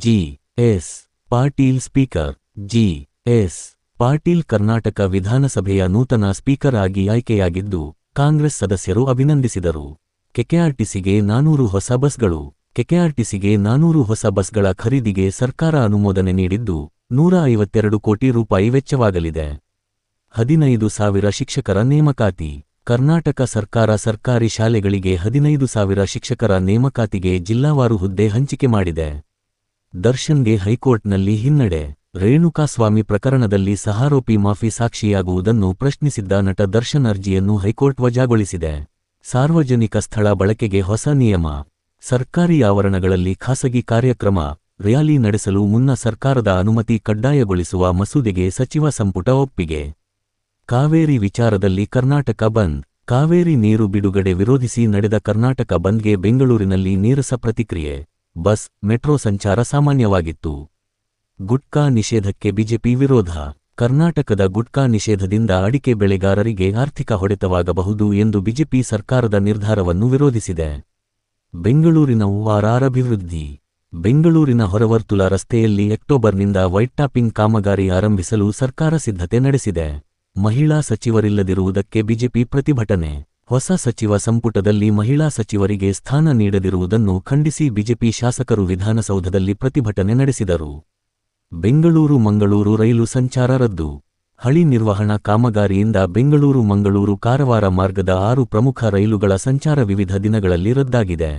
G. S. Patil speaker. G. S. Patil Karnataka ವಿಧಾನಸಭೆಯ ನೂತನ speaker ಆಗಿ ಆಯ್ಕೆಯಾಗಿದ್ದು, ಕಾಂಗ್ರೆಸ್ ಸದಸ್ಯರು ಅಭಿನಂದಿಸಿದರು. ಕೆಕೆಆರ್ಟಿಸಿಗೆ 400 ಹೊಸ ಬಸ್ಗಳು. ಕೆಕೆಆರ್ಟಿಸಿಗೆ 400 ಹೊಸ ಬಸ್ಗಳ ಖರೀದಿಗೆ ಸರ್ಕಾರ ಅನುಮೋದನೆ ನೀಡಿದ್ದು, 152 ಕೋಟಿ ರೂಪಾಯಿ ವೆಚ್ಚವಾಗಲಿದೆ. 15,000 ಶಿಕ್ಷಕರ ನೇಮಕಾತಿ. ಕರ್ನಾಟಕ ಸರ್ಕಾರ ಸರ್ಕಾರಿ ಶಾಲೆಗಳಿಗೆ 15,000 ಶಿಕ್ಷಕರ ನೇಮಕಾತಿಗೆ ಜಿಲ್ಲಾವಾರು ಹುದ್ದೆ ಹಂಚಿಕೆ ಮಾಡಿದೆ. ದರ್ಶನ್ಗೆ ಹೈಕೋರ್ಟ್ನಲ್ಲಿ ಹಿನ್ನಡೆ. ರೇಣುಕಾಸ್ವಾಮಿ ಪ್ರಕರಣದಲ್ಲಿ ಸಹಾರೋಪಿ ಮಾಫಿ ಸಾಕ್ಷಿಯಾಗುವುದನ್ನು ಪ್ರಶ್ನಿಸಿದ್ದ ನಟ ದರ್ಶನ್ ಅರ್ಜಿಯನ್ನು ಹೈಕೋರ್ಟ್ ವಜಾಗೊಳಿಸಿದೆ. ಸಾರ್ವಜನಿಕ ಸ್ಥಳ ಬಳಕೆಗೆ ಹೊಸ ನಿಯಮ. ಸರ್ಕಾರಿ ಆವರಣಗಳಲ್ಲಿ ಖಾಸಗಿ ಕಾರ್ಯಕ್ರಮ, ರ್ಯಾಲಿ ನಡೆಸಲು ಮುನ್ನ ಸರ್ಕಾರದ ಅನುಮತಿ ಕಡ್ಡಾಯಗೊಳಿಸುವ ಮಸೂದೆಗೆ ಸಚಿವ ಸಂಪುಟ ಒಪ್ಪಿಗೆ. ಕಾವೇರಿ ವಿಚಾರದಲ್ಲಿ ಕರ್ನಾಟಕ ಬಂದ್. ಕಾವೇರಿ ನೀರು ಬಿಡುಗಡೆ ವಿರೋಧಿಸಿ ನಡೆದ ಕರ್ನಾಟಕ ಬಂದ್ಗೆ ಬೆಂಗಳೂರಿನಲ್ಲಿ ನೀರಸ ಪ್ರತಿಕ್ರಿಯೆ. ಬಸ್, ಮೆಟ್ರೋ ಸಂಚಾರ ಸಾಮಾನ್ಯವಾಗಿತ್ತು. ಗುಟ್ಕಾ ನಿಷೇಧಕ್ಕೆ ಬಿಜೆಪಿ ವಿರೋಧ. ಕರ್ನಾಟಕದ ಗುಟ್ಕಾ ನಿಷೇಧದಿಂದ ಅಡಿಕೆ ಬೆಳೆಗಾರರಿಗೆ ಆರ್ಥಿಕ ಹೊಡೆತವಾಗಬಹುದು ಎಂದು ಬಿಜೆಪಿ ಸರ್ಕಾರದ ನಿರ್ಧಾರವನ್ನು ವಿರೋಧಿಸಿದೆ. ಬೆಂಗಳೂರಿನ ORR ಅಭಿವೃದ್ಧಿ. ಬೆಂಗಳೂರಿನ ಹೊರವರ್ತುಲ ರಸ್ತೆಯಲ್ಲಿ ಅಕ್ಟೋಬರ್ನಿಂದ ವೈಟ್ ಟಾಪಿಂಗ್ ಕಾಮಗಾರಿ ಆರಂಭಿಸಲು ಸರ್ಕಾರ ಸಿದ್ಧತೆ ನಡೆಸಿದೆ. ಮಹಿಳಾ ಸಚಿವರಿಲ್ಲದಿರುವುದಕ್ಕೆ ಬಿಜೆಪಿ ಪ್ರತಿಭಟನೆ. ಹೊಸ ಸಚಿವ ಸಂಪುಟದಲ್ಲಿ ಮಹಿಳಾ ಸಚಿವರಿಗೆ ಸ್ಥಾನ ನೀಡದಿರುವುದನ್ನು ಖಂಡಿಸಿ ಬಿಜೆಪಿ ಶಾಸಕರು ವಿಧಾನಸೌಧದಲ್ಲಿ ಪ್ರತಿಭಟನೆ ನಡೆಸಿದರು. ಬೆಂಗಳೂರು-ಮಂಗಳೂರು ರೈಲು ಸಂಚಾರ ರದ್ದು. ಹಳಿ ನಿರ್ವಹಣಾ ಕಾಮಗಾರಿಯಿಂದ ಬೆಂಗಳೂರು-ಮಂಗಳೂರು ಕಾರವಾರ ಮಾರ್ಗದ 6 ಪ್ರಮುಖ ರೈಲುಗಳ ಸಂಚಾರ ವಿವಿಧ ದಿನಗಳಲ್ಲಿ ರದ್ದಾಗಿದೆ.